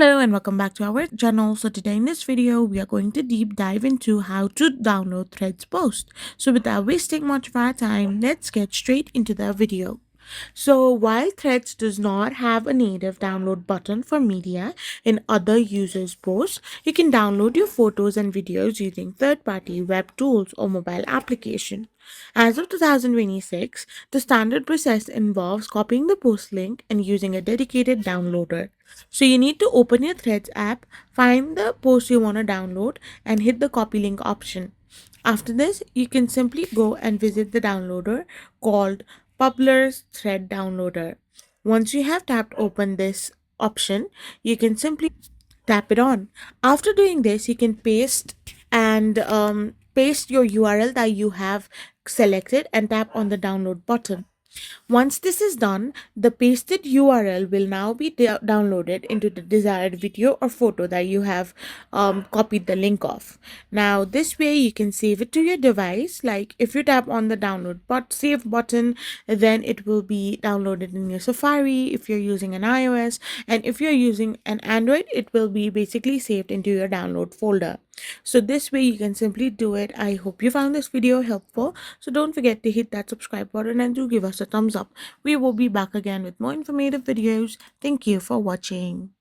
Hello and welcome back to our channel. So today in this video, we are going to deep dive into how to download Threads post. So without wasting much of our time, let's get straight into the video. So while Threads does not have a native download button for media in other users' posts, you can download your photos and videos using third-party web tools or mobile application. As of 2026, the standard process involves copying the post link and using a dedicated downloader. So you need to open your Threads app, find the post you want to download, and hit the copy link option. After this, you can simply go and visit the downloader called Publisher's Thread Downloader. Once you have tapped open this option, you can simply tap it on. After doing this, you can paste your URL that you have selected and tap on the download button. Once this is done, the pasted URL will now be downloaded into the desired video or photo that you have copied the link of. Now, this way you can save it to your device. Like if you tap on the download save button, then it will be downloaded in your Safari if you're using an iOS, and if you're using an Android, it will be basically saved into your download folder. So this way you can simply do it. I hope you found this video helpful. So don't forget to hit that subscribe button and do give us a thumbs up. We will be back again with more informative videos. Thank you for watching.